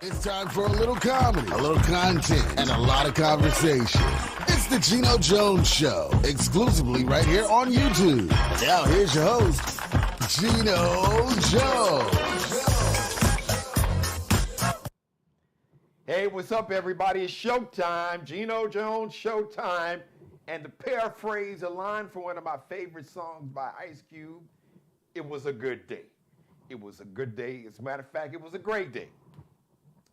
It's time for a little comedy, a little content, and a lot of conversation. It's the Geno Jones Show, exclusively right here on YouTube. Now here's your host, Geno Jones. Hey, what's up, everybody? It's showtime. Geno Jones, showtime. And to paraphrase a line from one of my favorite songs by Ice Cube, it was a good day. It was a good day. As a matter of fact, it was a great day.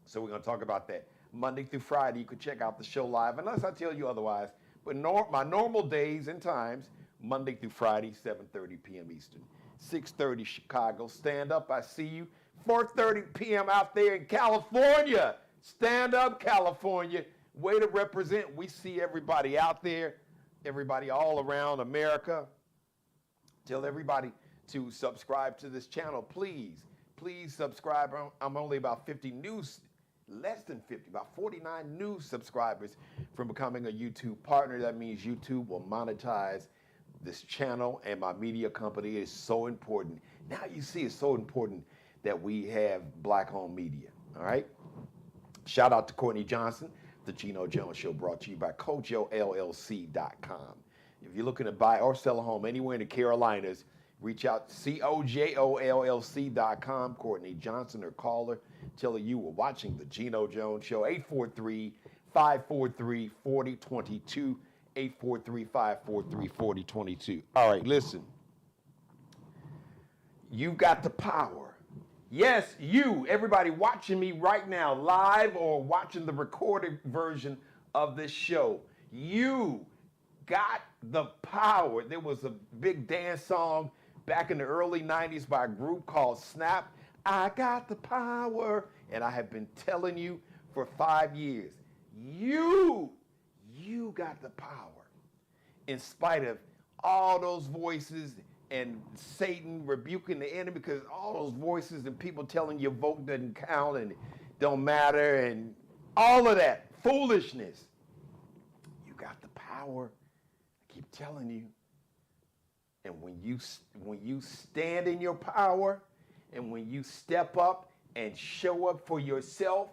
So we're going to talk about that. Monday through Friday, you can check out the show live, unless I tell you otherwise. But my normal days and times, Monday through Friday, 7:30 p.m. Eastern, 6:30 Chicago. Stand up, I see you. 4:30 p.m. out there in California. Stand up, California. Way to represent. We see everybody out there, everybody all around America. Tell everybody to subscribe to this channel, please. Please subscribe. I'm only about 50 news, less than 50, about 49 new subscribers from becoming a YouTube partner. That means YouTube will monetize this channel, and my media company is so important. Now you see it's so important that we have black-owned media, all right? Shout out to Courtney Johnson. The Geno Jones Show brought to you by CojoLLC.com. If you're looking to buy or sell a home anywhere in the Carolinas, reach out to CojoLLC.com, Courtney Johnson, or call her. Tell her you were watching the Geno Jones Show, 843-543-4022, 843-543-4022. All right, listen. You got the power. Yes, you, everybody watching me right now, live or watching the recorded version of this show, you got the power. There was a big dance song back in the early 90s by a group called Snap. I got the power. And I have been telling you for 5 years, you got the power. In spite of all those voices and Satan rebuking the enemy, because all those voices and people telling your vote doesn't count and it don't matter and all of that foolishness. You got the power. I keep telling you. And when you stand in your power and when you step up and show up for yourself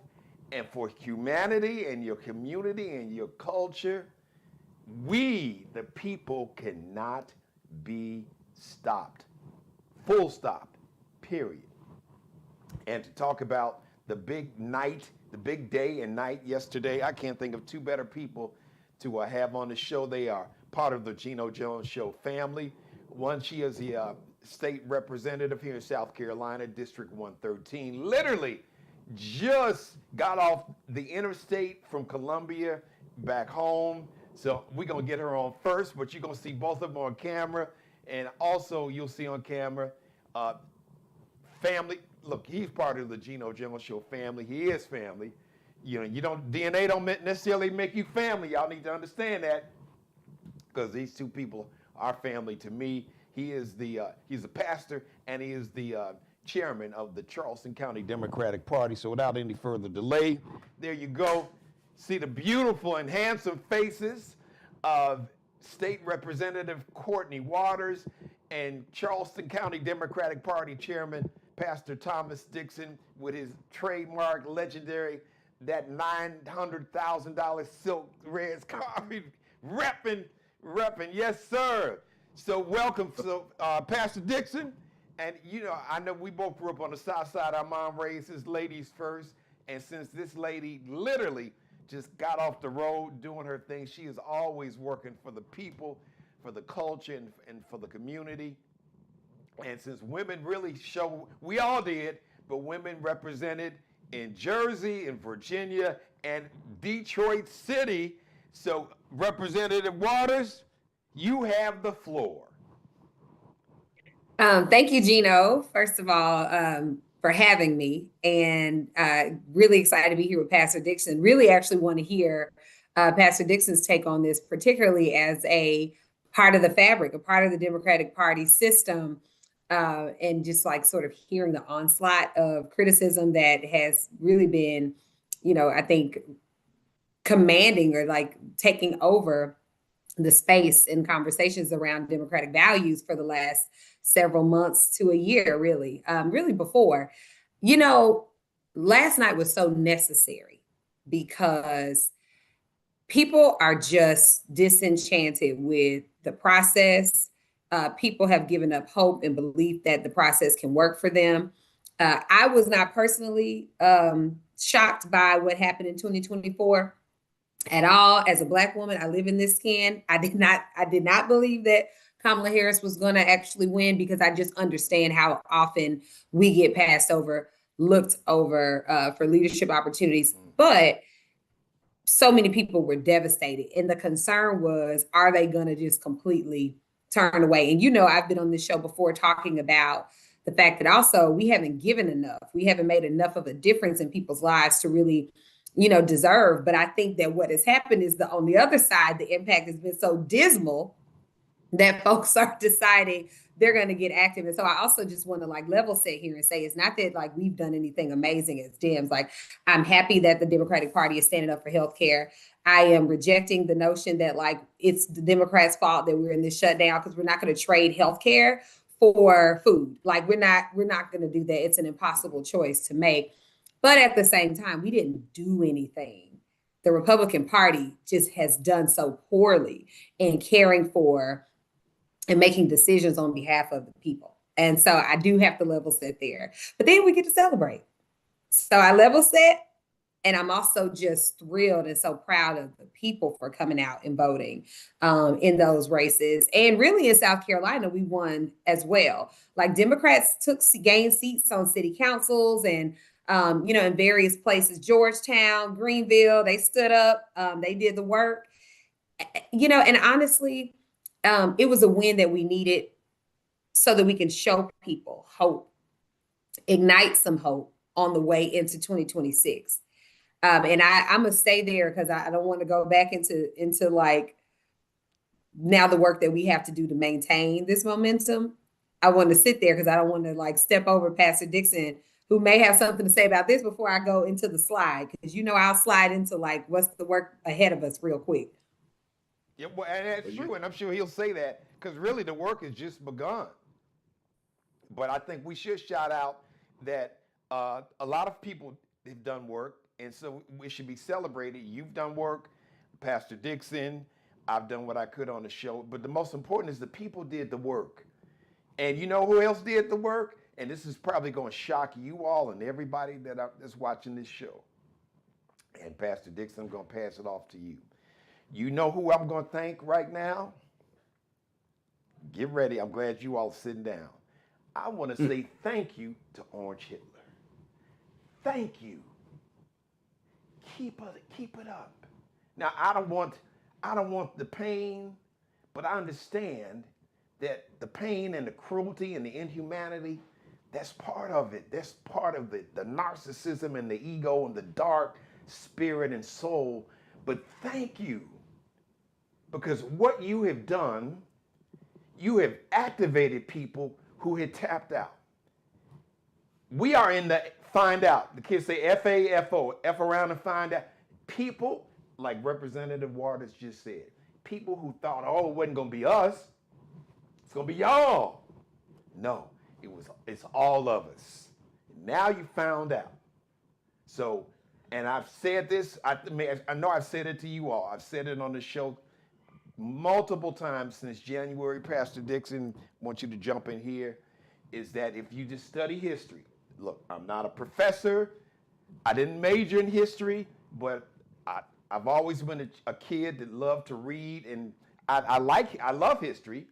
and for humanity and your community and your culture, we, the people, cannot be stopped. Full stop, period. And to talk about the big night, the big day and night yesterday, I can't think of two better people to have on the show. They are part of the Geno Jones Show family. One, she is the state representative here in South Carolina, District 113. Literally just got off the interstate from Columbia back home. So we're going to get her on first, but you're going to see both of them on camera. And also you'll see on camera family. Look, he's part of the Geno Jones Show family. He is family. You know, DNA don't necessarily make you family. Y'all need to understand that, because these two people are family to me. He's a pastor, and he is the chairman of the Charleston County Democratic Party. So without any further delay, there you go. See the beautiful and handsome faces of State Representative Courtney Waters and Charleston County Democratic Party Chairman Pastor Thomas Dixon with his trademark legendary, that $900,000 silk red scarf, repping, yes sir. So welcome, Pastor Dixon. And I know we both grew up on the South Side. Our mom raised us ladies first. And since this lady literally just got off the road doing her thing, she is always working for the people, for the culture, and for the community. And since women really show, we all did, but women represented in Jersey, in Virginia, and Detroit City. So Representative Waters, you have the floor. Thank you, Geno, first of all, for having me, and really excited to be here with Pastor Dixon. Really actually want to hear Pastor Dixon's take on this, particularly as a part of the fabric, a part of the Democratic Party system, and just like sort of hearing the onslaught of criticism that has really been, I think commanding or like taking over the space in conversations around democratic values for the last several months to a year, really before. last night was so necessary because people are just disenchanted with the process. People have given up hope and belief that the process can work for them. I was not personally shocked by what happened in 2024 at all. As a Black woman, I live in this skin. I did not believe that Kamala Harris was going to actually win, because I just understand how often we get passed over, looked over for leadership opportunities. But so many people were devastated. And the concern was, are they going to just completely turn away? And, I've been on this show before talking about the fact that also we haven't given enough. We haven't made enough of a difference in people's lives to really, deserve. But I think that what has happened is on the other side, the impact has been so dismal that folks are deciding they're going to get active. And so I also just want to level set here and say, it's not that we've done anything amazing as Dems. I'm happy that the Democratic Party is standing up for healthcare. I am rejecting the notion that it's the Democrats' fault that we're in this shutdown, because we're not going to trade healthcare for food. We're not going to do that. It's an impossible choice to make. But at the same time, we didn't do anything. The Republican Party just has done so poorly in caring for and making decisions on behalf of the people. And so I do have to level set there. But then we get to celebrate. So I level set, and I'm also just thrilled and so proud of the people for coming out and voting in those races. And really in South Carolina, we won as well. Democrats gained seats on city councils and in various places, Georgetown, Greenville, they stood up, they did the work, and honestly, it was a win that we needed so that we can show people hope, ignite some hope on the way into 2026. And I'm going to stay there because I don't want to go back into now the work that we have to do to maintain this momentum. I want to sit there because I don't want to step over Pastor Dixon, who may have something to say about this before I go into the slide. Because I'll slide into what's the work ahead of us real quick. Yeah, well, and that's true, and I'm sure he'll say that, because really the work has just begun. But I think we should shout out that a lot of people have done work, and so we should be celebrated. You've done work, Pastor Dixon. I've done what I could on the show, but the most important is the people did the work. And you know who else did the work? And this is probably going to shock you all and everybody that's watching this show. And Pastor Dixon, I'm going to pass it off to you. You know who I'm going to thank right now? Get ready. I'm glad you all are sitting down. I want to say thank you to Orange Hitler. Thank you. Keep it up. Now, I don't want the pain, but I understand that the pain and the cruelty and the inhumanity, that's part of it. That's part of it. The narcissism and the ego and the dark spirit and soul. But thank you. Because what you have done, you have activated people who had tapped out. We are in the find out. The kids say F-A-F-O, F around and find out. People, like Representative Waters just said, people who thought, oh, it wasn't going to be us. It's going to be y'all. No, it's all of us. Now you found out. So, and I've said this, I know I've said it to you all. I've said it on the show multiple times since January. Pastor Dixon, I want you to jump in here, is that if you just study history, look, I'm not a professor. I didn't major in history, but I've always been a kid that loved to read, and I love history,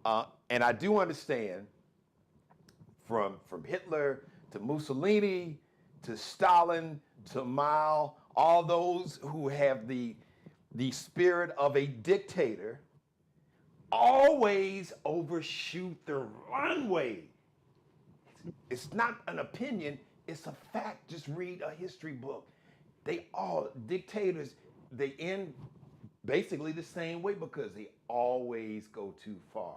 and I do understand from Hitler to Mussolini to Stalin to Mao, all those who have the spirit of a dictator always overshoot the runway. It's not an opinion, it's a fact. Just read a history book. Dictators, they end basically the same way because they always go too far.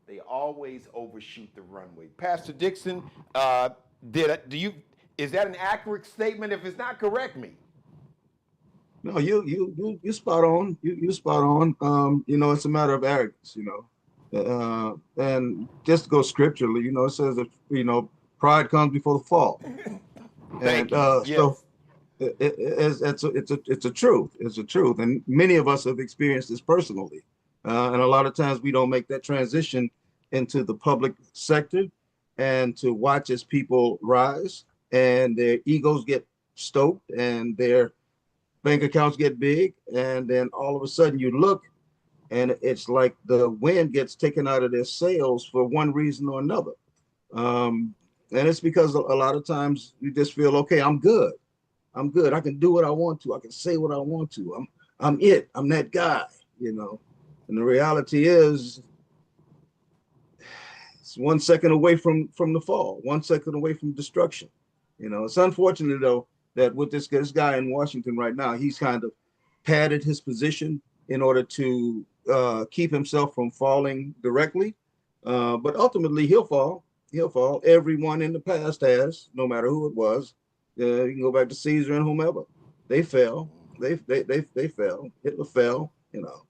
They always overshoot the runway. Pastor Dixon, is that an accurate statement? If it's not, correct me. No, you spot on. You spot on. It's a matter of arrogance, and just to go scripturally, it says that, pride comes before the fall. Thank And you. so Yes. it's a truth. It's a truth, and many of us have experienced this personally. And a lot of times we don't make that transition into the public sector, and to watch as people rise and their egos get stoked and their bank accounts get big, and then all of a sudden you look and it's like the wind gets taken out of their sails for one reason or another. Um, and it's because a lot of times you just feel, okay, I'm good. I'm good. I can do what I want to. I can say what I want to. I'm it. I'm that guy, you know. And the reality is it's 1 second away from the fall, 1 second away from destruction. You know, it's unfortunate though that with this guy in Washington right now, he's kind of padded his position in order to keep himself from falling directly. But ultimately, he'll fall. He'll fall. Everyone in the past has, no matter who it was. You can go back to Caesar and whomever. They fell. They fell. Hitler fell. You know,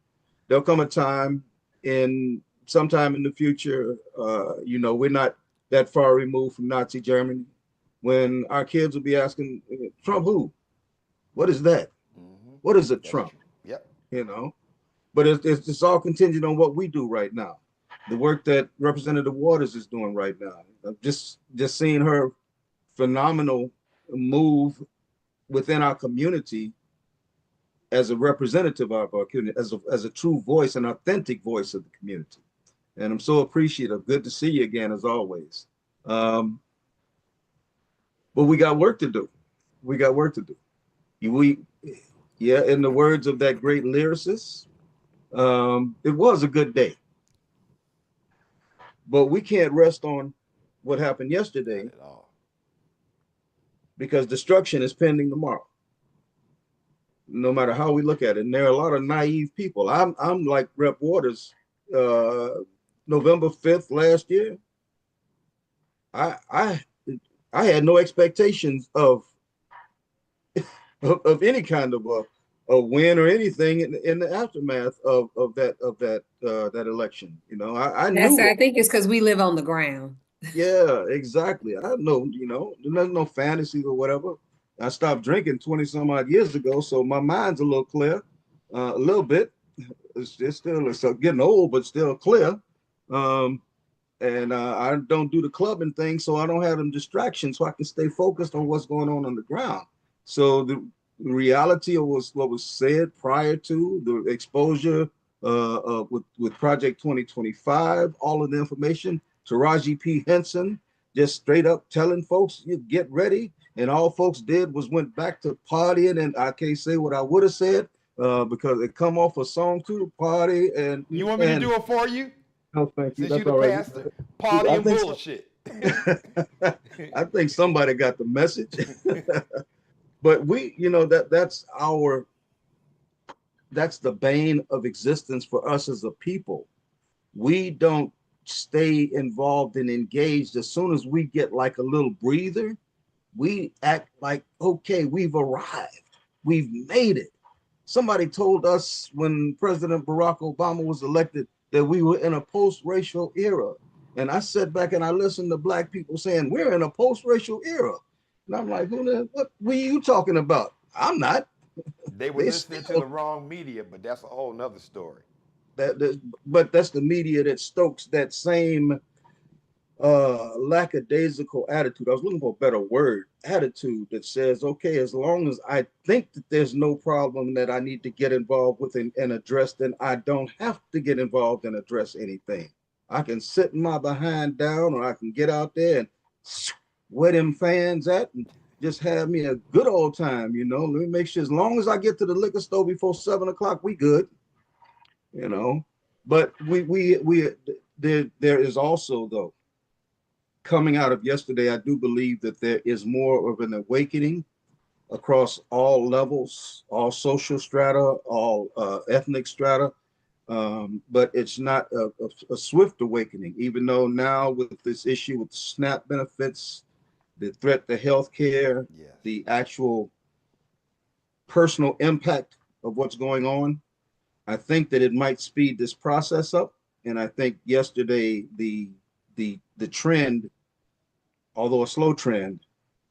there'll come a time in sometime in the future. You know, we're not that far removed from Nazi Germany, when our kids will be asking, Trump who? What is that? Hmm. What is a That's Trump? true. Yep. You know, but it's all contingent on what we do right now. The work that Representative Waters is doing right now. I've just seeing her phenomenal move within our community as a representative of our community, as a true voice, an authentic voice of the community. And I'm so appreciative. Good to see you again, as always. Um, but we got work to do. We got work to do. We, yeah, in the words of that great lyricist, it was a good day, but we can't rest on what happened Not yesterday, at all. because destruction is pending tomorrow, no matter how we look at it. And there are a lot of naive people. I'm like Rep Waters. Uh, November 5th last year, I I I had no expectations of any kind of a win or anything in the aftermath of that election. You know, I That's, knew. I think it's because we live on the ground. Yeah, exactly. I know, there's no fantasies or whatever. I stopped drinking 20 some odd years ago, so my mind's a little clear, a little bit. It's still it's getting old, but still clear. Um, and I don't do the clubbing thing, so I don't have them distractions, so I can stay focused on what's going on the ground. So the reality of what was said prior to the exposure with Project 2025, all of the information, Taraji P. Henson just straight up telling folks, you get ready. And all folks did was went back to partying, and I can't say what I would have said because it come off a song too, party and You want me to and do it for you? no, thank you. Since you That's the all right. pastor, party I and think so. bullshit. I think somebody got the message. But that's the bane of existence for us as a people. We don't stay involved and engaged. As soon as we get like a little breather, we act like, okay, we've arrived. We've made it. Somebody told us when President Barack Obama was elected that we were in a post-racial era. And I sat back and I listened to Black people saying, we're in a post-racial era. And I'm like, what were you talking about? I'm not. They were They listening to the still wrong media, but that's a whole nother story. but that's the media that stokes that same lackadaisical attitude. I was looking for a better word, attitude that says, okay, as long as I think that there's no problem that I need to get involved with and address, then I don't have to get involved and address anything. I can sit my behind down, or I can get out there and where them fans at and just have me a good old time. Let me make sure as long as I get to the liquor store before 7 o'clock, we good. you know. But there is also, though, coming out of yesterday, I do believe that there is more of an awakening across all levels, all social strata, all ethnic strata. But it's not a swift awakening, even though now with this issue with the SNAP benefits, the threat to healthcare, Yes. the actual personal impact of what's going on, I think that it might speed this process up. And I think yesterday the trend, although a slow trend,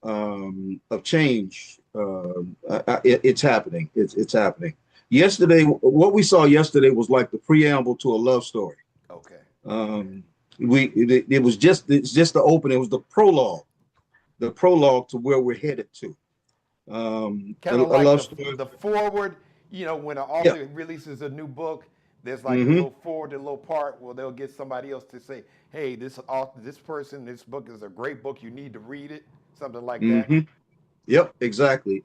of change. It's happening. It's happening. Yesterday, what we saw yesterday was like the preamble to a love story. Okay. It was just the opening. It was the prologue to where we're headed to. Kind of A like love story. the forward, you know, when an Yeah. author releases a new book, there's like a Mm-hmm. little forward, a little part where they'll get somebody else to say, hey, this author, this person, this book is a great book. You need to read it. Something like that. Mm-hmm. Yep, exactly.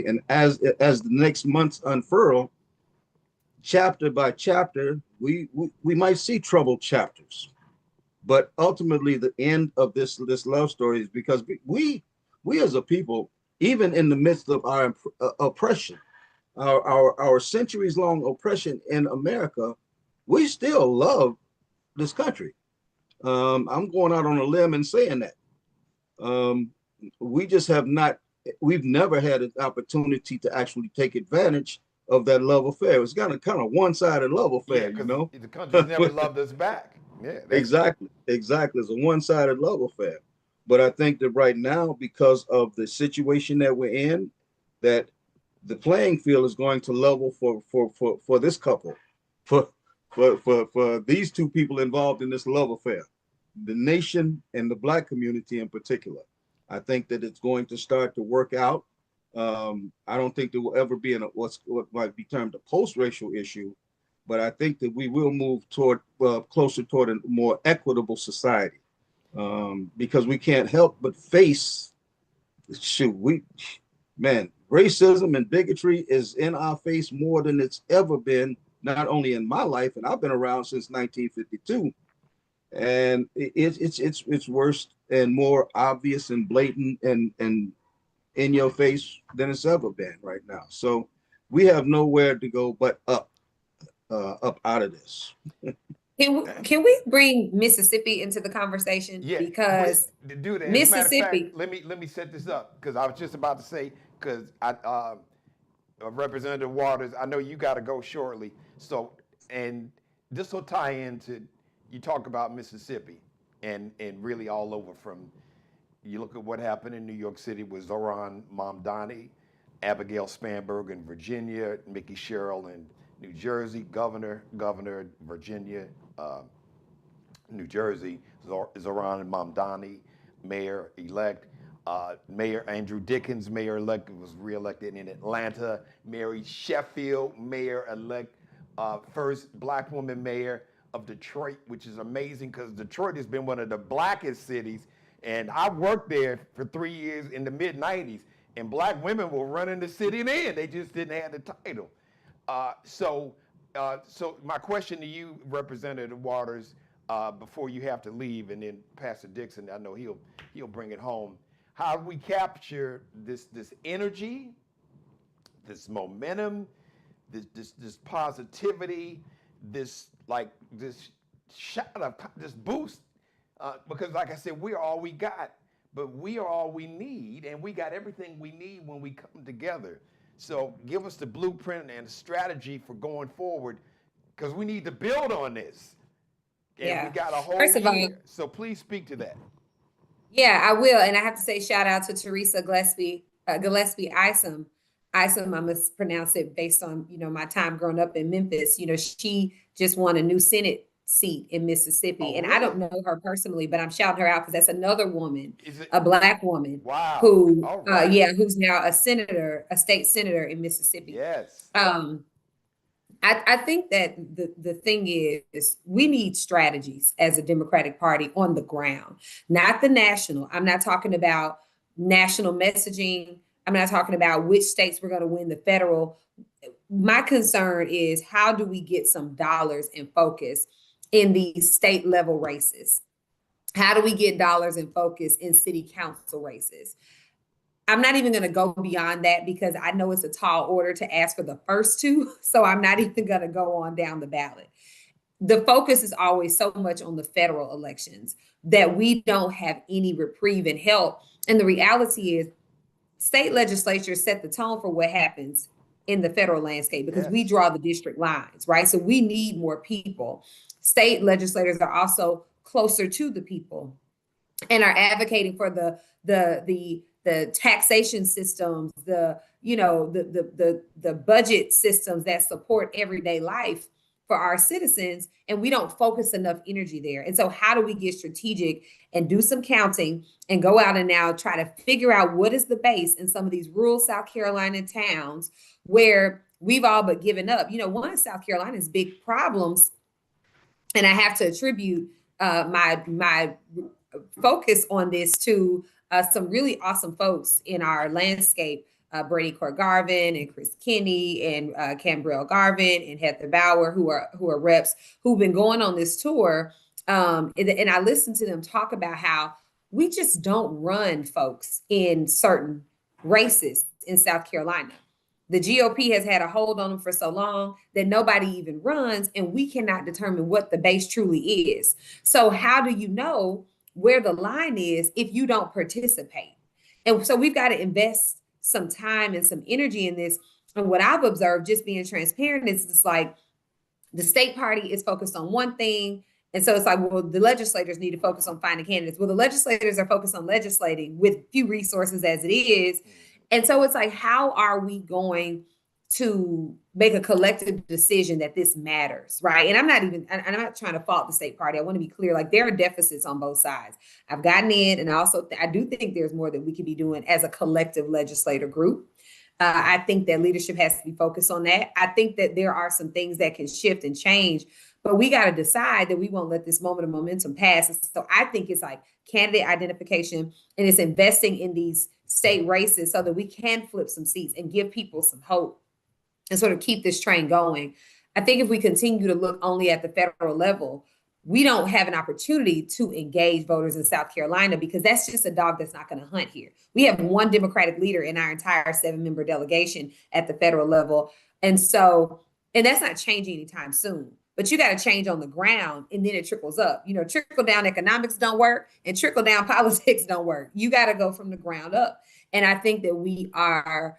And as the next months unfurl, chapter by chapter, we might see troubled chapters, but ultimately the end of this love story is because we as a people, even in the midst of our oppression, our centuries long oppression in America, we still love this country. I'm going out on a limb and saying that. Um, we just have not, we've never had an opportunity to actually take advantage of that love affair. It's kind of one-sided love Yeah, affair, you because know? the country's never loved us back. Yeah, that's Exactly. It's a one-sided love affair. But I think that right now, because of the situation that we're in, that the playing field is going to level for this couple, for for these two people involved in this love affair, the nation and the Black community in particular. I think that it's going to start to work out. I don't think there will ever be what might be termed a post-racial issue, but I think that we will move toward closer toward a more equitable society, because we can't help but face, shoot, man, racism and bigotry is in our face more than it's ever been, not only in my life, and I've been around since 1952, and it's worse and more obvious and blatant and in your face than it's ever been right now. So we have nowhere to go but up out of this. Can we bring Mississippi into the conversation? yeah. Because Do that. As a matter of Mississippi, fact, let me set this up because I was just about to say because Representative Waters, I know you got to go shortly. So and this will tie into you talk about Mississippi and really all over from. You look at what happened in New York City with Zoran Mamdani, Abigail Spanberg in Virginia, Mickey Sherrill in New Jersey, Governor, Virginia, New Jersey, Zoran Mamdani, mayor-elect. Mayor Andrew Dickens, mayor-elect, was reelected in Atlanta. Mary Sheffield, mayor-elect, first Black woman mayor of Detroit, which is amazing because Detroit has been one of the blackest cities. And I worked there for 3 years in the mid-90s, and Black women were running the city then. They just didn't have the title. So my question to you, Representative Waters, before you have to leave, and then Pastor Dixon, I know he'll bring it home. How do we capture this energy, this momentum, this positivity, this shot of this boost? Because like I said, we're all we got, but we are all we need, and we got everything we need when we come together. So give us the blueprint and the strategy for going forward, because we need to build on this. And we got a whole year. So please speak to that. yeah, I will. And I have to say shout out to Teresa Gillespie Isom. Isom, I mispronounce it based on, my time growing up in Memphis. She just won a new Senate seat in Mississippi. Oh, and really? I don't know her personally, but I'm shouting her out because that's another woman, a Black woman, Wow. who, All right. who's now a state senator in Mississippi. Yes. I think that the thing is we need strategies as a Democratic Party on the ground, not the national. I'm not talking about national messaging. I'm not talking about which states we're going to win the federal. My concern is how do we get some dollars and focus in these state level races? How do we get dollars and focus in city council races? I'm not even going to go beyond that because I know it's a tall order to ask for the first two. So I'm not even going to go on down the ballot. The focus is always so much on the federal elections that we don't have any reprieve and help. And the reality is state legislatures set the tone for what happens in the federal landscape because we draw the district lines, right? So we need more people. State legislators are also closer to the people and are advocating for the the taxation systems, the the budget systems that support everyday life for our citizens, and we don't focus enough energy there. And so how do we get strategic and do some counting and go out and now try to figure out what is the base in some of these rural South Carolina towns where we've all but given up. One of South Carolina's big problems, and I have to attribute my focus on this to some really awesome folks in our landscape, Brady Court Garvin and Chris Kinney and Cambrell Garvin and Heather Bauer, who are reps who've been going on this tour. And I listened to them talk about how we just don't run folks in certain races in South Carolina. The GOP has had a hold on them for so long that nobody even runs, and we cannot determine what the base truly is. So how do you know where the line is if you don't participate? And so we've got to invest some time and some energy in this. And what I've observed, just being transparent, is it's like the state party is focused on one thing. And so it's like, well, the legislators need to focus on finding candidates. Well, the legislators are focused on legislating with few resources as it is. And so it's like, how are we going to make a collective decision that this matters, right? And I'm not trying to fault the state party. I want to be clear, like there are deficits on both sides. I've gotten in, and I do think there's more that we could be doing as a collective legislator group. I think that leadership has to be focused on that. I think that there are some things that can shift and change, but we got to decide that we won't let this moment of momentum pass. And so I think it's like candidate identification, and it's investing in these state races so that we can flip some seats and give people some hope and sort of keep this train going. I think if we continue to look only at the federal level, we don't have an opportunity to engage voters in South Carolina, because that's just a dog that's not going to hunt here. We have one Democratic leader in our entire 7-member delegation at the federal level. And that's not changing anytime soon. But you got to change on the ground, and then it trickles up. Trickle down economics don't work, and trickle down politics don't work. You got to go from the ground up. And I think that we are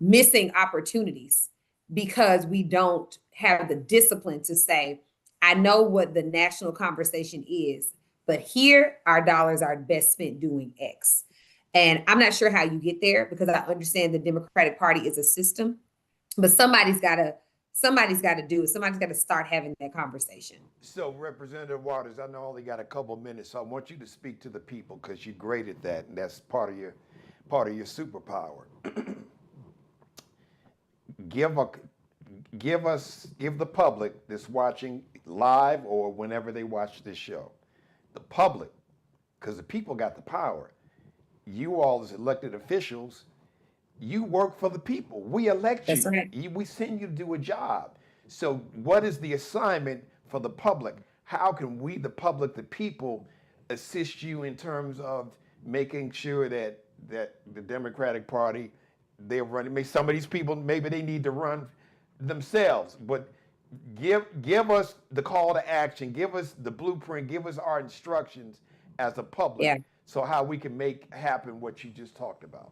missing opportunities because we don't have the discipline to say, I know what the national conversation is, but here our dollars are best spent doing X. And I'm not sure how you get there, because I understand the Democratic Party is a system, but somebody's got to do it. Somebody's got to start having that conversation. So, Representative Waters, I know I only got a couple minutes, so I want you to speak to the people, because you're great at that, and that's part of your superpower. Give the public that's watching live or whenever they watch this show, the public, because the people got the power. You all as elected officials, you work for the people. We elect you. That's right. We send you to do a job. So what is the assignment for the public? How can we, the public, the people, assist you in terms of making sure that the Democratic Party, they're running, maybe some of these people, maybe they need to run themselves, but give us the call to action, give us the blueprint, give us our instructions as a public, so how we can make happen what you just talked about.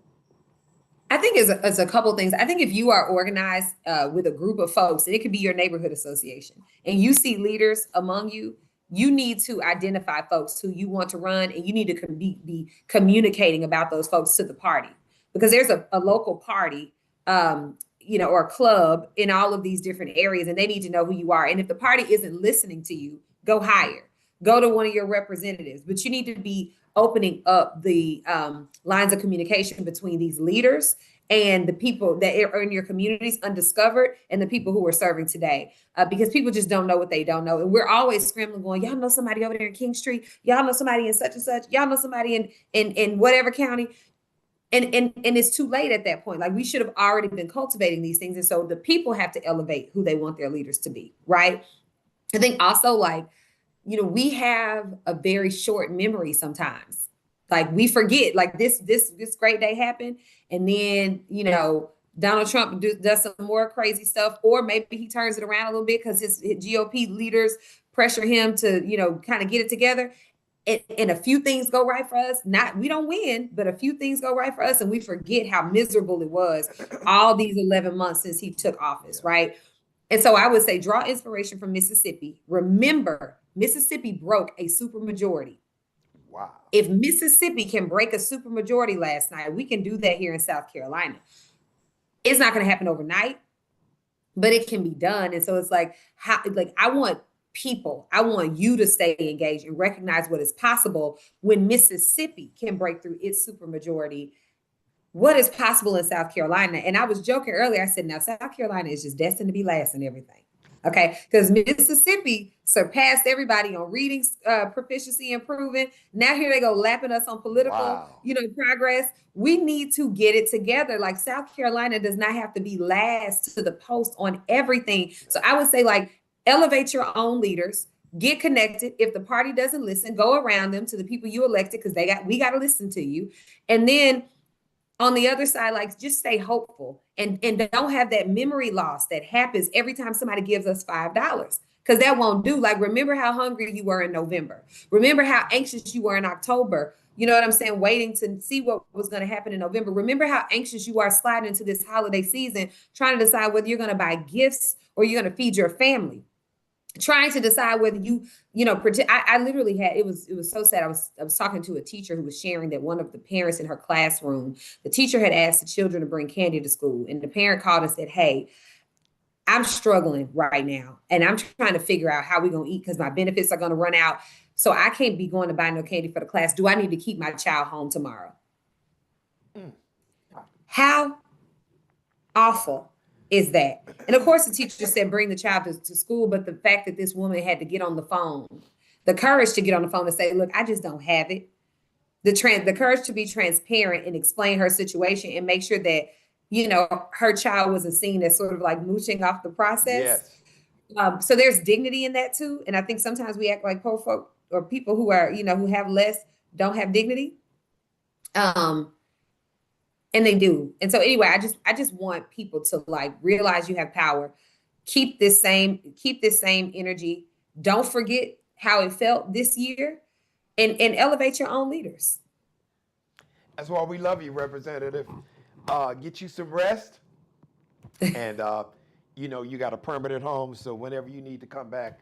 I think it's a couple things. I think if you are organized with a group of folks, and it could be your neighborhood association, and you see leaders among you, you need to identify folks who you want to run, and you need to be communicating about those folks to the party, because there's a local party, or a club in all of these different areas, and they need to know who you are. And if the party isn't listening to you, go higher, go to one of your representatives, but you need to be opening up the lines of communication between these leaders and the people that are in your communities undiscovered, and the people who are serving today, because people just don't know what they don't know. And we're always scrambling going, y'all know somebody over there in King Street, y'all know somebody in such and such, y'all know somebody in whatever county. And it's too late at that point. Like, we should have already been cultivating these things. And so the people have to elevate who they want their leaders to be, right? I think also, we have a very short memory sometimes. Like, we forget, like this great day happened, and then, Donald Trump does some more crazy stuff, or maybe he turns it around a little bit because his GOP leaders pressure him to, kind of get it together. And a few things go right for us. We don't win, but a few things go right for us, and we forget how miserable it was all these 11 months since he took office, right? And so I would say, draw inspiration from Mississippi. Remember, Mississippi broke a supermajority. Wow. If Mississippi can break a supermajority last night, we can do that here in South Carolina. It's not going to happen overnight, but it can be done. And so it's like, I want you to stay engaged and recognize what is possible when Mississippi can break through its supermajority. What is possible in South Carolina? And I was joking earlier. I said, now South Carolina is just destined to be last in everything. Okay, because Mississippi surpassed everybody on reading proficiency improvement. Now here they go lapping us on political, progress. We need to get it together. Like South Carolina does not have to be last to the post on everything. So I would say, like, elevate your own leaders, get connected. If the party doesn't listen, go around them to the people you elected, because we got to listen to you. And then on the other side, like, just stay hopeful and don't have that memory loss that happens every time somebody gives us $5, because that won't do. Like, remember how hungry you were in November. Remember how anxious you were in October. You know what I'm saying? Waiting to see what was going to happen in November. Remember how anxious you are sliding into this holiday season, trying to decide whether you're going to buy gifts or you're going to feed your family. Trying to decide whether I literally had, it was so sad. I was talking to a teacher who was sharing that one of the parents in her classroom, the teacher had asked the children to bring candy to school. And the parent called and said, hey, I'm struggling right now. And I'm trying to figure out how we're going to eat because my benefits are going to run out. So I can't be going to buy no candy for the class. Do I need to keep my child home tomorrow? How awful is that? And of course, the teacher said, bring the child to school. But the fact that this woman had to get on the phone, the courage to get on the phone and say, look, I just don't have it. The courage to be transparent and explain her situation and make sure that, her child wasn't seen as sort of like mooching off the process. Yes. So there's dignity in that too. And I think sometimes we act like poor folk or people who are, who have less don't have dignity. And they do. And so anyway, I just want people to, like, realize you have power. Keep this same energy. Don't forget how it felt this year, and elevate your own leaders. That's why we love you, Representative. Get you some rest. And you got a permanent home, so whenever you need to come back,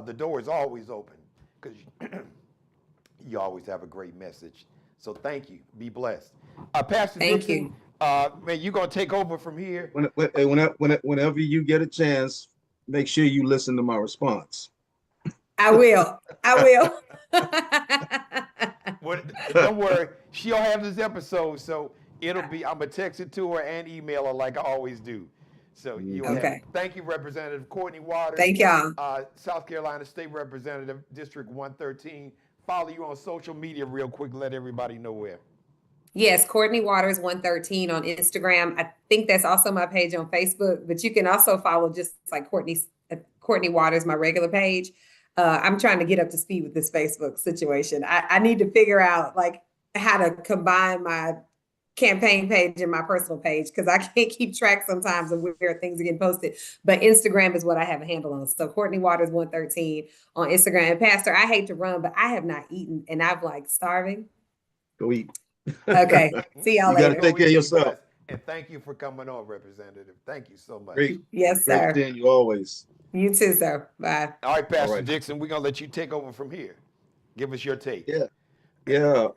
the door is always open, because you always have a great message. So thank you. Be blessed. Pastor Thank Dixon, man, you're going to take over from here. Whenever you get a chance, make sure you listen to my response. I will. Don't worry. She'll have this episode, so it'll be, I'm going to text it to her and email her like I always do. So okay. Thank you, Representative Courtney Waters. Thank y'all. South Carolina State Representative, District 113. Follow you on social media real quick. Let everybody know where. Yes, Courtney Waters 113 on Instagram. I think that's also my page on Facebook, but you can also follow just like Courtney Waters, my regular page. I'm trying to get up to speed with this Facebook situation. I need to figure out, like, how to combine my campaign page and my personal page, because I can't keep track sometimes of where things are getting posted. But Instagram is what I have a handle on. So Courtney Waters 113 on Instagram. And Pastor, I hate to run, but I have not eaten, and I'm like starving. Go eat. Okay. See y'all later. You gotta take care of yourself. And thank you for coming on, Representative. Thank you so much. Great. Yes, sir. Great seeing you always. You too, sir. Bye. All right, Pastor Dixon, we're gonna let you take over from here. Give us your take. Yeah.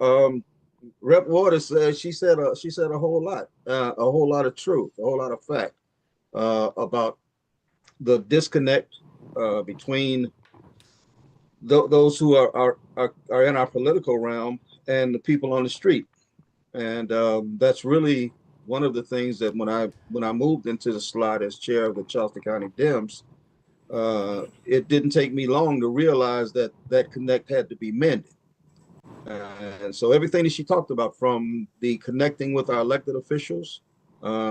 Rep Waters said she said a whole lot of truth, a whole lot of fact about the disconnect between those who are in our political realm and the people on the street. And that's really one of the things that when I moved into the slot as chair of the Charleston County Dems, it didn't take me long to realize that connect had to be mended. And so everything that she talked about, from the connecting with our elected officials,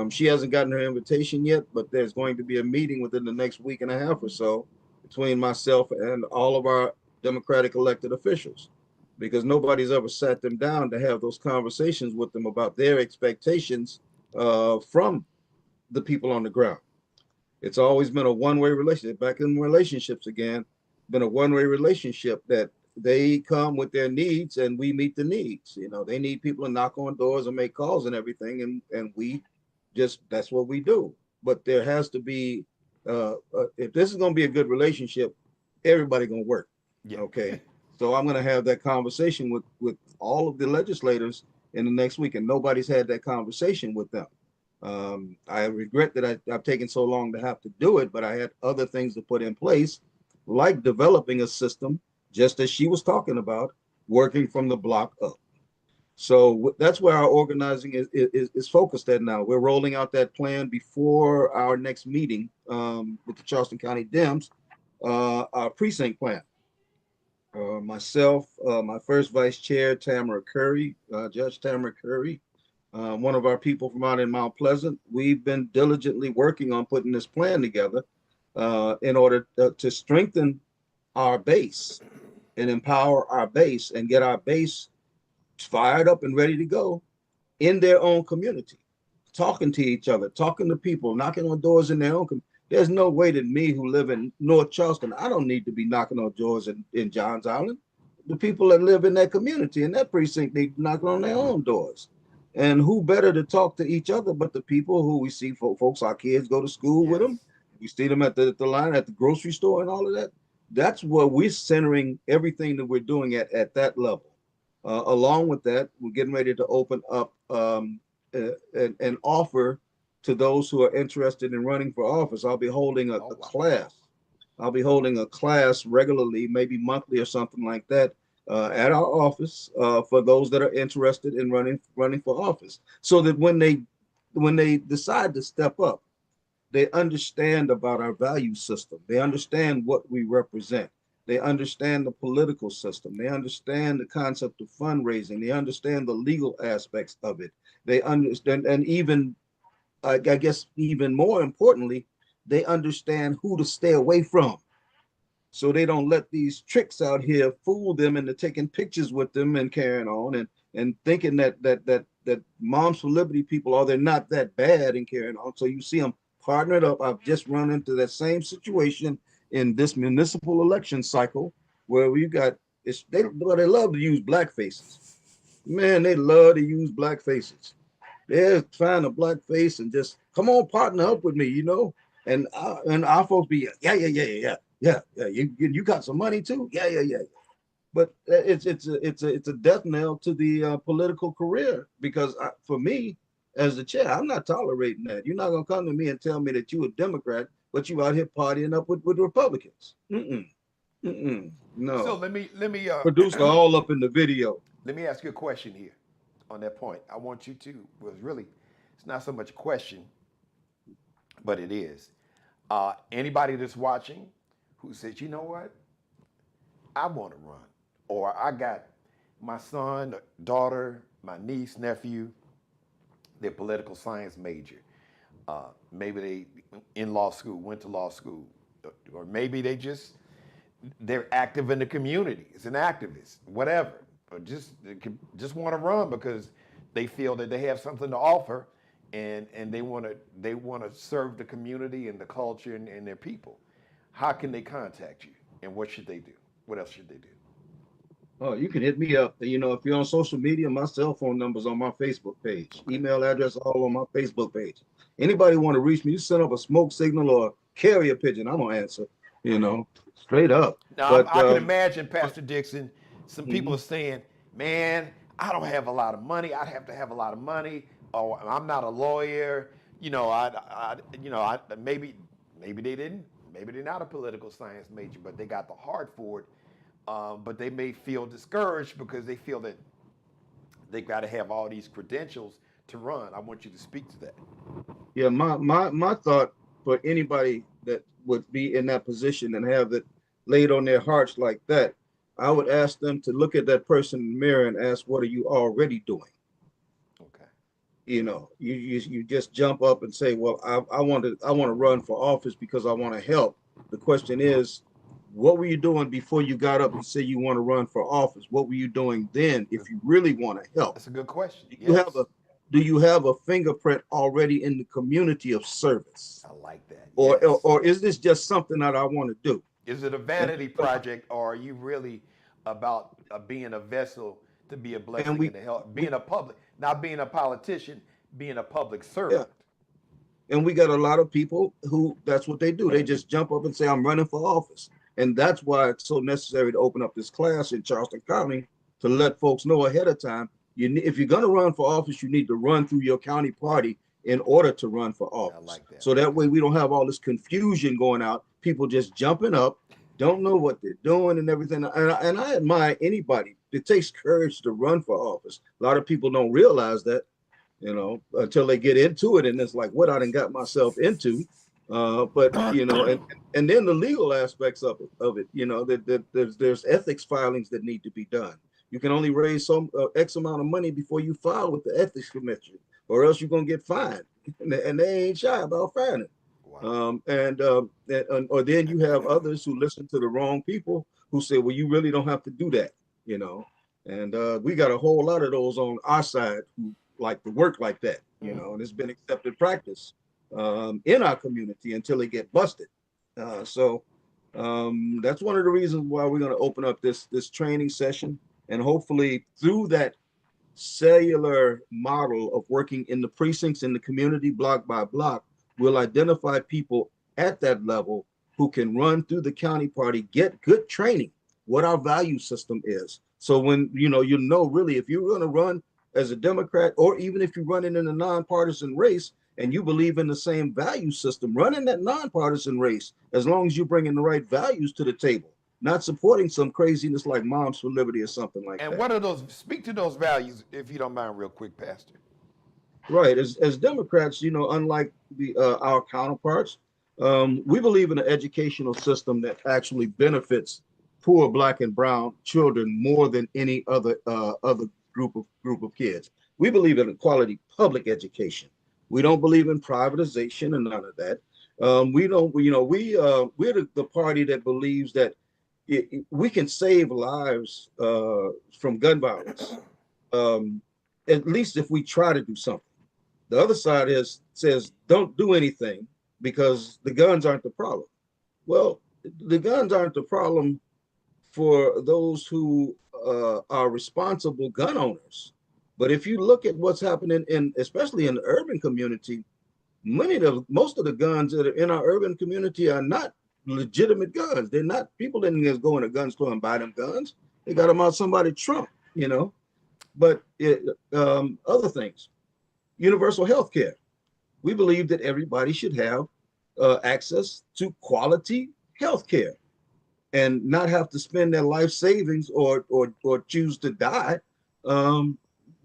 she hasn't gotten her invitation yet, but there's going to be a meeting within the next week and a half or so between myself and all of our Democratic elected officials, because nobody's ever sat them down to have those conversations with them about their expectations from the people on the ground. It's always been a one-way relationship. Back in relationships again, been a one-way relationship that they come with their needs and we meet the needs. They need people to knock on doors and make calls and everything, and we just, that's what we do. But there has to be, if this is going to be a good relationship, everybody going to work. Yeah. Okay. So I'm going to have that conversation with all of the legislators in the next week, and nobody's had that conversation with them. I regret that I've taken so long to have to do it, but I had other things to put in place, like developing a system, just as she was talking about, working from the block up. So that's where our organizing is focused at now. We're rolling out that plan before our next meeting with the Charleston County Dems, our precinct plan. Myself, my first vice chair, Tamara Curry, Judge Tamara Curry, one of our people from out in Mount Pleasant. We've been diligently working on putting this plan together in order to strengthen our base and empower our base and get our base fired up and ready to go in their own community, talking to each other, talking to people, knocking on doors in their own community. There's no way that me who live in North Charleston, I don't need to be knocking on doors in Johns Island. The people that live in that community, in that precinct, need to knock on their own doors. And who better to talk to each other but the people who we see, folks, our kids go to school with them. We see them at the line at the grocery store and all of that. That's where we're centering everything that we're doing at that level. Along with that, we're getting ready to open up an offer to those who are interested in running for office. I'll be holding a class. I'll be holding a class regularly, maybe monthly or something like that, at our office for those that are interested in running for office, so that when they decide to step up, they understand about our value system. They understand what we represent. They understand the political system. They understand the concept of fundraising. They understand the legal aspects of it. They understand, and even, I guess, even more importantly, they understand who to stay away from. So they don't let these tricks out here fool them into taking pictures with them and carrying on and thinking that Moms for Liberty people are, they're not that bad and carrying on. So you see them partnered up. I've just run into that same situation in this municipal election cycle where we got they love to use black faces. Man, they love to use black faces. They'll find a black face and just come on, partner up with me, you know. And our folks be yeah. You got some money too, yeah. But it's a death knell to the political career, because for me as the chair, I'm not tolerating that. You're not gonna come to me and tell me that you a Democrat, but you out here partying up with Republicans. No. So let me Producer all up in the video. Let me ask you a question here on that point. I want you to, well, really, it's not so much a question, but it is. Anybody that's watching who says, you know what, I want to run, or I got my son, daughter, my niece, nephew, they're political science major. Maybe they went to law school, or maybe they're active in the community. It's an activist, whatever. But just want to run because they feel that they have something to offer, and they want to serve the community and the culture and their people. How can they contact you, and what should they do? What else should they do? Oh, you can hit me up. You know, if you're on social media, my cell phone number's on my Facebook page. Okay. Email address all on my Facebook page. Anybody want to reach me, you send up a smoke signal or carrier pigeon, I'm gonna answer. You know, straight up. Now, but I can imagine, Pastor Dixon, some people are saying, man, I don't have a lot of money. I'd have to have a lot of money. Or I'm not a lawyer. You know, maybe they didn't. Maybe they're not a political science major, but they got the heart for it. But they may feel discouraged because they feel that they've got to have all these credentials to run. I want you to speak to that. Yeah, my thought for anybody that would be in that position and have it laid on their hearts like that, I would ask them to look at that person in the mirror and ask, what are you already doing? Okay. You know, you just jump up and say, well, I want to run for office because I want to help. The question is, what were you doing before you got up and say you want to run for office? What were you doing then if you really want to help? That's a good question. Do you have a fingerprint already in the community of service? I like that. Or is this just something that I want to do? Is it a vanity project, or are you really about being a vessel to be a blessing and to help, not being a politician, being a public servant? Yeah. And we got a lot of people who that's what they do. They just jump up and say, I'm running for office. And that's why it's so necessary to open up this class in Charleston County to let folks know ahead of time. If you're going to run for office, you need to run through your county party in order to run for office. I like that. So that way we don't have all this confusion going out, people just jumping up, don't know what they're doing and everything. And I admire anybody. It takes courage to run for office. A lot of people don't realize that, until they get into it. And it's like, what I done got myself into. But and then the legal aspects of it, that there's ethics filings that need to be done. You can only raise some X amount of money before you file with the ethics commission, or else you're gonna get fined, and they ain't shy about fining. Wow. Or then you have others who listen to the wrong people who say, well, you really don't have to do that, And we got a whole lot of those on our side who like to work like that, and it's been accepted practice in our community until they get busted. So that's one of the reasons why we're going to open up this training session, and hopefully through that cellular model of working in the precincts in the community block by block, we'll identify people at that level who can run through the county party, get good training, what our value system is. So when really if you're going to run as a Democrat, or even if you're running in a nonpartisan race, and you believe in the same value system, running that nonpartisan race, as long as you're bringing the right values to the table, not supporting some craziness like Moms for Liberty or something like that. And what are those? Speak to those values, if you don't mind, real quick, Pastor. Right. As Democrats, unlike our counterparts, we believe in an educational system that actually benefits poor Black and brown children more than any other group of kids. We believe in a quality public education. We don't believe in privatization and none of that. We're the party that believes that we can save lives from gun violence, at least if we try to do something. The other side says don't do anything because the guns aren't the problem. Well, the guns aren't the problem for those who are responsible gun owners. But if you look at what's happening especially in the urban community, most of the guns that are in our urban community are not legitimate guns. They're not, people didn't just go in a gun store and buy them guns. They got them out somebody's trunk, But other things, universal health care. We believe that everybody should have access to quality health care and not have to spend their life savings or choose to die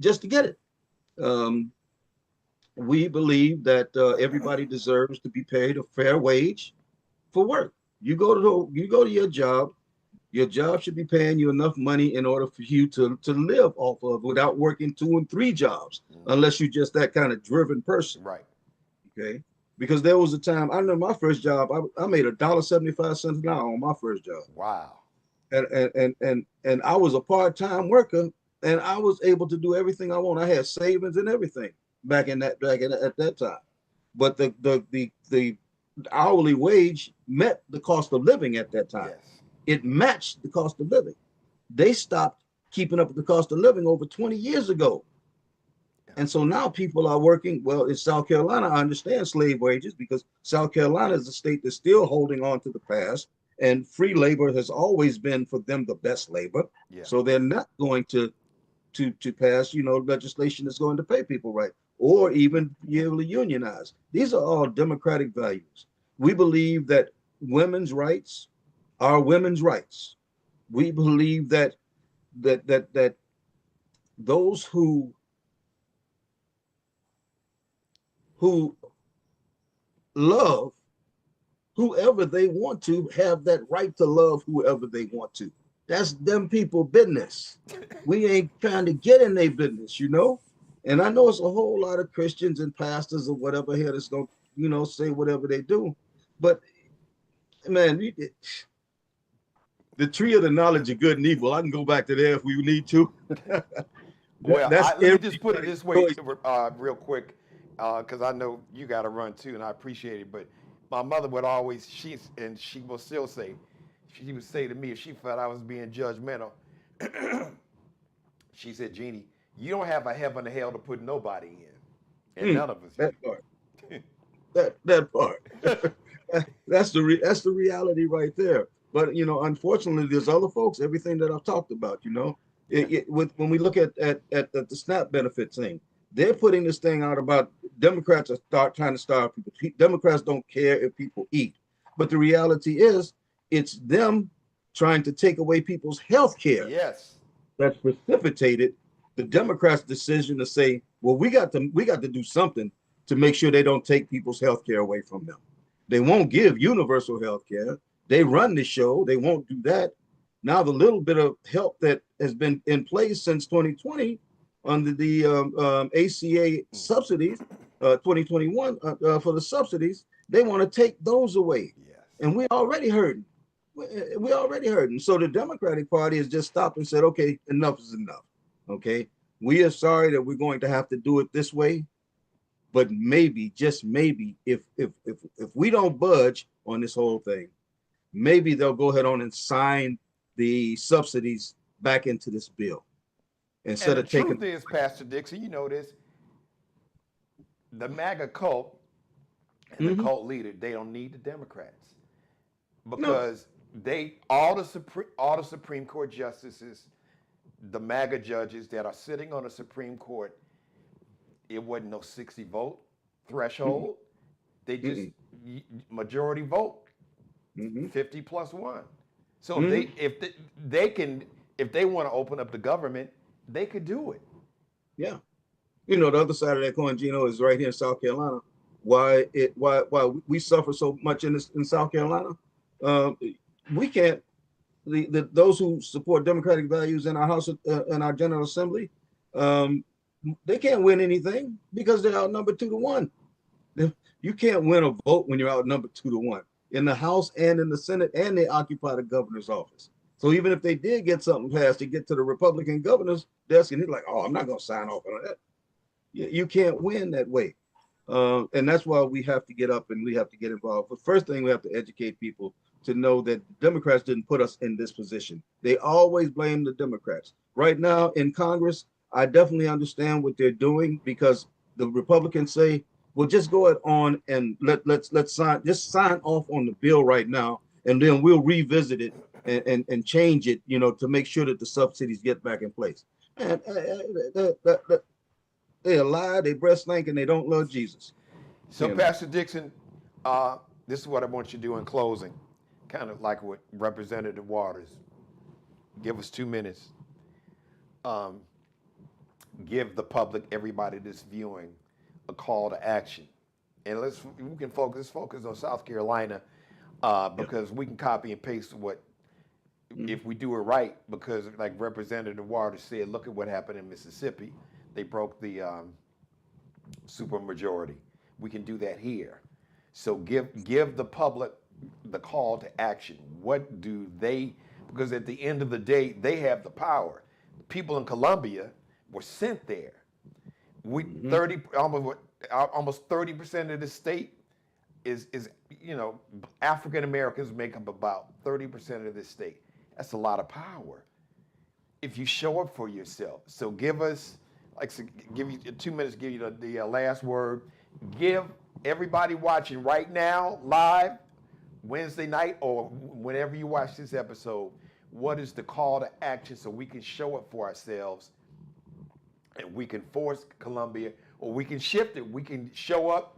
just to get it. We believe that everybody deserves to be paid a fair wage for work. You go to your job. Your job should be paying you enough money in order for you to live off of without working 2 and 3 jobs, unless you're just that kind of driven person. Right. Okay. Because there was a time, I know my first job, I made $1.75 an hour on my first job. Wow. And I was a part-time worker, and I was able to do everything I want. I had savings and everything at that time. But the hourly wage met the cost of living at that time. Yes. It matched the cost of living. They stopped keeping up with the cost of living over 20 years ago. And so now people are working. Well, in South Carolina, I understand slave wages because South Carolina is a state that's still holding on to the past, and free labor has always been for them the best labor. Yeah. So they're not going to pass, legislation that's going to pay people right, or even be able to unionize. These are all democratic values. We believe that women's rights are women's rights. We believe that those who love whoever they want to have that right to love whoever they want to. That's them people business. We ain't trying to get in their business, And I know it's a whole lot of Christians and pastors or whatever here that's going to, say whatever they do. But man, the tree of the knowledge of good and evil, I can go back to there if we need to. Well, let me just put it this way real quick, because I know you got to run too, and I appreciate it. But my mother would always, she will still say, she would say to me if she felt I was being judgmental, she said, Jeannie, you don't have a heaven or hell to put nobody in. And none of us. That part. that part. That's the reality right there. But unfortunately, there's other folks. Everything that I've talked about, when we look at the SNAP benefit thing, they're putting this thing out about Democrats are trying to starve people. Democrats don't care if people eat, but the reality is, it's them trying to take away people's health care Yes. that's precipitated the Democrats' decision to say, well, we got to do something to make sure they don't take people's health care away from them. They won't give universal health care. They run the show. They won't do that. Now, the little bit of help that has been in place since 2020 under the ACA subsidies, 2021 for the subsidies, they want to take those away. Yes. And we already heard. We already heard. And so the Democratic Party has just stopped and said, okay, enough is enough. Okay. We are sorry that we're going to have to do it this way. But maybe, just maybe, if we don't budge on this whole thing, maybe they'll go ahead on and sign the subsidies back into this bill instead And of the taking. truth is, Pastor Dixon, you know this, the MAGA cult and the cult leader, they don't need the Democrats because all the Supreme Court justices, the MAGA judges that are sitting on the Supreme Court, it wasn't no 60 vote threshold. They just majority vote, 50 plus one. So if they want to open up the government, they could do it. Yeah. The other side of that coin, Geno, is right here in South Carolina. Why we suffer so much in South Carolina? We can't. Those who support democratic values in our House in our General Assembly, they can't win anything because they're outnumbered 2-1. You can't win a vote when you're outnumbered 2-1 in the House and in the Senate, and they occupy the governor's office. So even if they did get something passed to get to the Republican governor's desk, and he's like, "Oh, I'm not going to sign off on that." You can't win that way, and that's why we have to get up and we have to get involved. But first thing, we have to educate people to know that Democrats didn't put us in this position. They always blame the Democrats. Right now in Congress, I definitely understand what they're doing because the Republicans say, well, just go on and let's sign off on the bill right now, and then we'll revisit it and change it, to make sure that the subsidies get back in place. And they lie, they breast stink, and they don't love Jesus. So, Pastor Dixon, this is what I want you to do in closing, kind of like what Representative Waters. Give us 2 minutes. Give the public, everybody that's viewing, a call to action. And we can focus on South Carolina because we can copy and paste what, if we do it right, because like Representative Waters said, look at what happened in Mississippi. They broke the supermajority. We can do that here. So give the public the call to action. What do they, because at the end of the day, they have the power. People in Colombia were sent there. Almost 30% of the state is African Americans make up about 30% of the state. That's a lot of power if you show up for yourself. So give us, give you 2 minutes, give you the last word. Give everybody watching right now, live, Wednesday night, or whenever you watch this episode, what is the call to action so we can show up for ourselves and we can force Columbia, or we can shift it. We can show up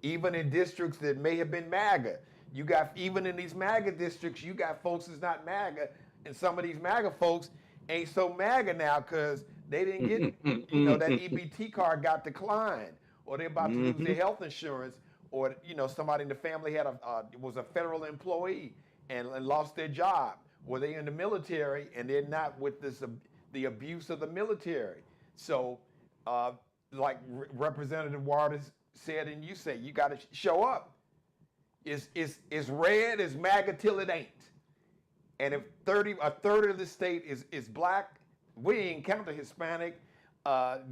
even in districts that may have been MAGA. You got, even in these MAGA districts, you got folks that's not MAGA, and some of these MAGA folks ain't so MAGA now because they didn't get, that EBT card got declined, or they're about to lose their health insurance, or, somebody in the family was a federal employee and lost their job, or they're in the military and they're not with the abuse of the military. So, like Representative Waters said, and you say, you got to show up. It's red as MAGA till it ain't. And if a third of the state is black, we ain't count the Hispanic.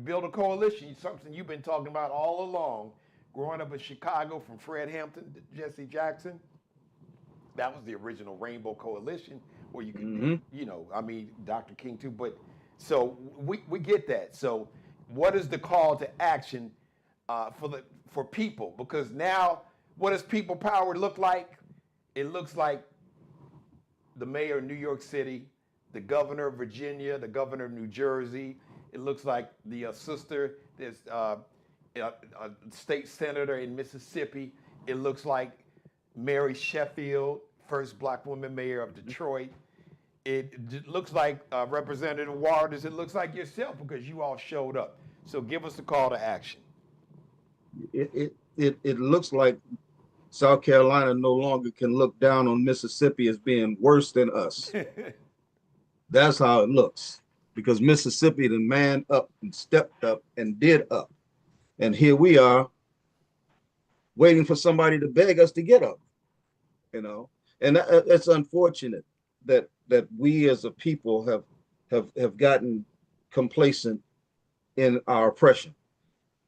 Build a coalition, something you've been talking about all along. Growing up in Chicago, from Fred Hampton to Jesse Jackson, that was the original Rainbow Coalition, where you could, Dr. King too. But so we get that. So what is the call to action for people? Because now, what does people power look like? It looks like the mayor of New York City, the governor of Virginia, the governor of New Jersey. It looks like the sister, there's a state senator in Mississippi. It looks like Mary Sheffield, first black woman mayor of Detroit. It looks like Representative Waters. It looks like yourself because you all showed up. So give us a call to action. It looks like South Carolina no longer can look down on Mississippi as being worse than us. That's how it looks, because Mississippi the man up and stepped up and did up. And here we are waiting for somebody to beg us to get up, you know. And it's unfortunate that we as a people have gotten complacent in our oppression,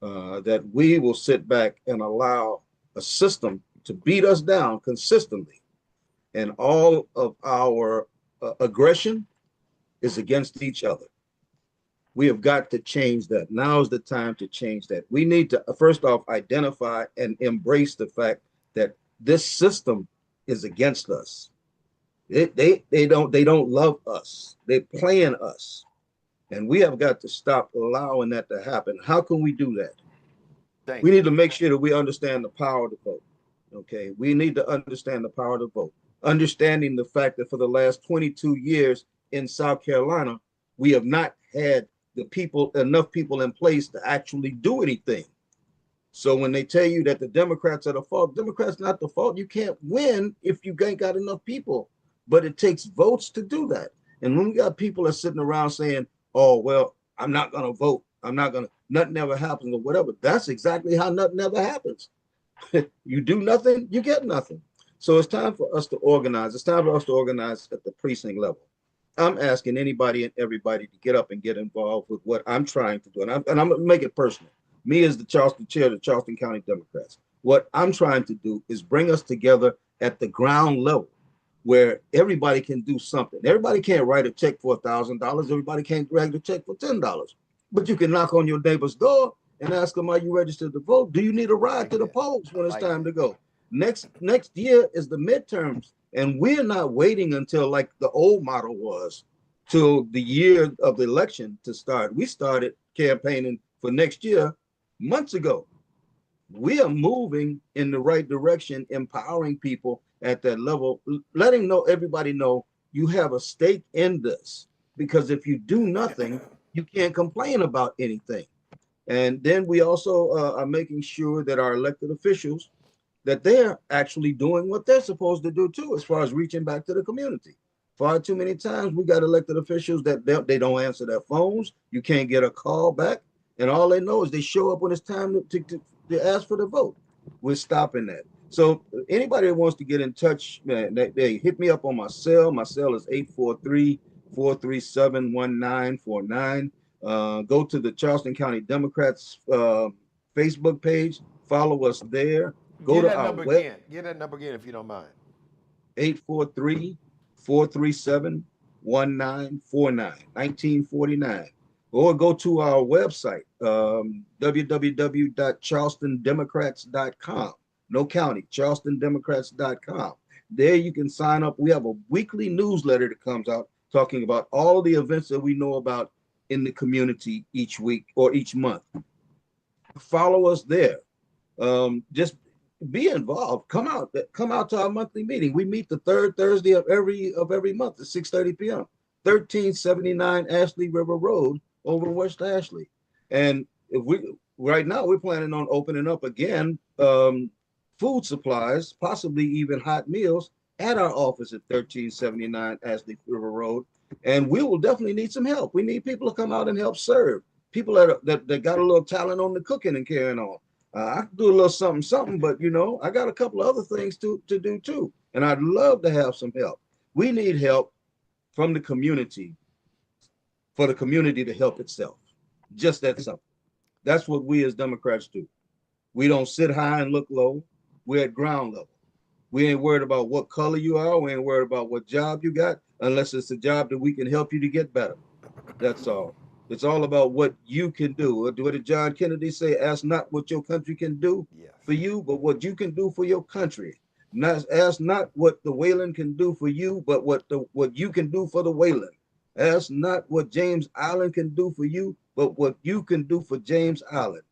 that we will sit back and allow a system to beat us down consistently. And all of our aggression is against each other. We have got to change that. Now is the time to change that. We need to first off identify and embrace the fact that this system is against us. They don't love us. They're playing us. And we have got to stop allowing that to happen. How can we do that? We need to make sure that we understand the power to vote. Okay, we need to understand the power to vote. Understanding the fact that for the last 22 years in South Carolina, we have not had enough people in place to actually do anything. So when they tell you that the Democrats are the fault, Democrats not the fault. You can't win if you ain't got enough people. But it takes votes to do that. And when we got people that are sitting around saying, oh, well, I'm not going to vote. Nothing ever happens or whatever. That's exactly how nothing ever happens. You do nothing, you get nothing. So it's time for us to organize. It's time for us to organize at the precinct level. I'm asking anybody and everybody to get up and get involved with what I'm trying to do. And I'm going to make it personal. Me as the Charleston chair of the Charleston County Democrats, what I'm trying to do is bring us together at the ground level where everybody can do something. Everybody can't write a check for $1,000. Everybody can't write a check for $10. But you can knock on your neighbor's door and ask them, are you registered to vote? Do you need a ride to the polls when it's time to go? Next year is the midterms. And we're not waiting until like the old model was till the year of the election to start. We started campaigning for next year months ago. We are moving in the right direction, empowering people at that level, letting everybody know you have a stake in this, because if you do nothing, you can't complain about anything. And then we also are making sure that our elected officials, that they're actually doing what they're supposed to do too, as far as reaching back to the community. Far too many times we got elected officials that they don't answer their phones. You can't get a call back. And all they know is they show up when it's time to ask for the vote. We're stopping that. So anybody that wants to get in touch, man, they hit me up on my cell. My cell is 843-437-1949. Go to the Charleston County Democrats Facebook page. Follow us there. Go to our web. Get that number again if you don't mind. 843-437-1949. 1949. Or go to our website, www.charlestondemocrats.com. No county, charlestondemocrats.com. There you can sign up. We have a weekly newsletter that comes out talking about all the events that we know about in the community each week or each month. Follow us there. Just be involved. Come out to our monthly meeting. We meet the third Thursday of every month at 6:30 p.m. 1379 Ashley River Road over in West Ashley. And right now we're planning on opening up again food supplies, possibly even hot meals at our office at 1379 Ashley River Road. And we will definitely need some help. We need people to come out and help serve. People that got a little talent on the cooking and carrying on. I can do a little something, but I got a couple of other things to do too. And I'd love to have some help. We need help from the community for the community to help itself. Just that simple. That's what we as Democrats do. We don't sit high and look low. We're at ground level. We ain't worried about what color you are. We ain't worried about what job you got, unless it's a job that we can help you to get better. That's all. It's all about what you can do. What did John Kennedy say? Ask not what your country can do for you, but what you can do for your country. Ask not what the Wayland can do for you, but what you can do for the Wayland. Ask not what James Island can do for you, but what you can do for James Island.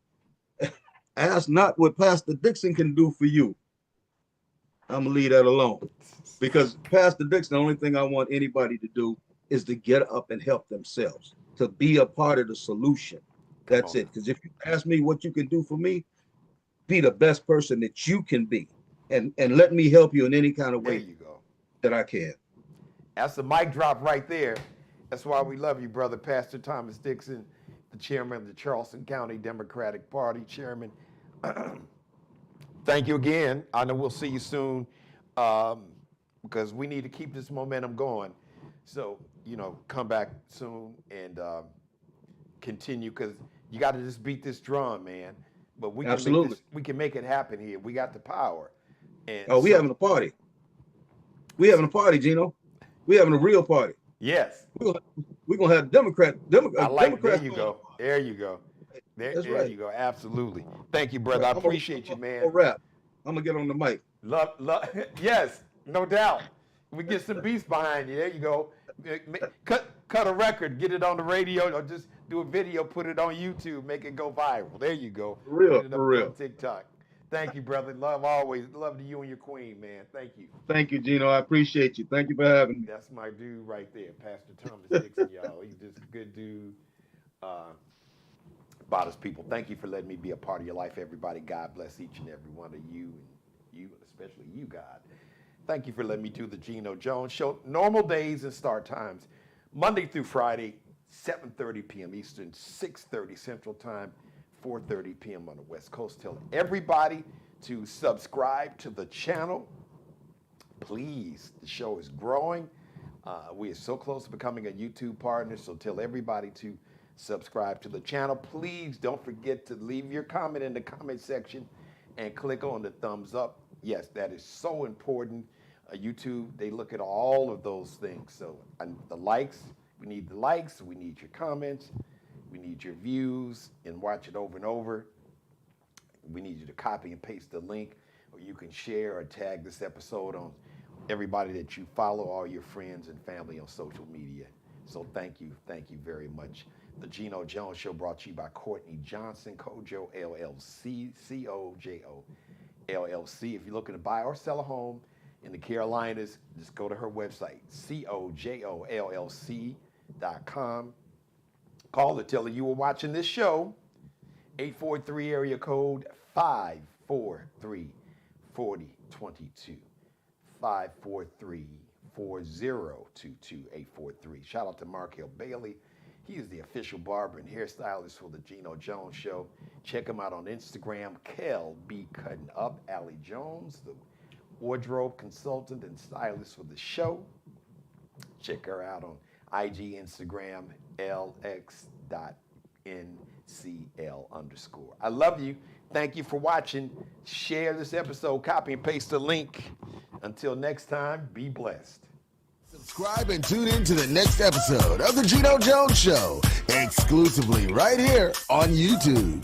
Ask not what Pastor Dixon can do for you. I'm gonna leave that alone, because Pastor Dixon, the only thing I want anybody to do is to get up and help themselves, to be a part of the solution. That's it. Because if you ask me what you can do for me, be the best person that you can be, and let me help you in any kind of way that I can. That's the mic drop right there. That's why we love you, brother. Pastor Thomas Dixon, the chairman of the Charleston County Democratic Party, chairman. Thank you again. I know we'll see you soon, because we need to keep this momentum going. So, come back soon and continue, because you got to just beat this drum, man. But we can make it happen here. We got the power. And we having a party. We having a party, Geno. We having a real party. Yes. We're gonna have Democrats. There you go. There you go. There right. you go. Absolutely. Thank you, brother. I appreciate you, man. I'm gonna get on the mic. Love. Yes, no doubt. We get some beats behind you. There you go. Cut a record, get it on the radio, or just do a video, put it on YouTube, make it go viral. There you go. For real. On TikTok. Thank you, brother. Love to you and your queen, man. Thank you. Thank you, Geno. I appreciate you. Thank you for having me. That's my dude right there, Pastor Thomas Dixon, y'all. He's just a good dude about his people. Thank you for letting me be a part of your life, everybody. God bless each and every one of you, and especially you, God. Thank you for letting me do the Geno Jones Show. Normal days and start times, Monday through Friday, 7:30 p.m. Eastern, 6:30 Central Time, 4:30 p.m. on the West Coast. Tell everybody to subscribe to the channel. Please, the show is growing. We are so close to becoming a YouTube partner, so tell everybody to subscribe to the channel. Please don't forget to leave your comment in the comment section and click on the thumbs up. Yes, that is so important. YouTube, they look at all of those things. So the likes, we need the likes, we need your comments, we need your views, and watch it over and over. We need you to copy and paste the link, or you can share or tag this episode on everybody that you follow, all your friends and family on social media. So thank you very much. The Geno Jones Show brought to you by Courtney Johnson, Kojo LLC, COJO LLC. If you're looking to buy or sell a home in the Carolinas, just go to her website, COJOLLC.com. Call her, tell her you were watching this show, 843 area code 543-4022, 543-4022, 843. Shout out to Markel Bailey. He is the official barber and hairstylist for the Geno Jones Show. Check him out on Instagram, Kel B Cutting Up. Allie Jones, the wardrobe consultant and stylist for the show. Check her out on IG, Instagram, lx.ncl_. I love you. Thank you for watching. Share this episode, copy and paste the link. Until next time, be blessed. Subscribe and tune in to the next episode of The Geno Jones Show, exclusively right here on YouTube.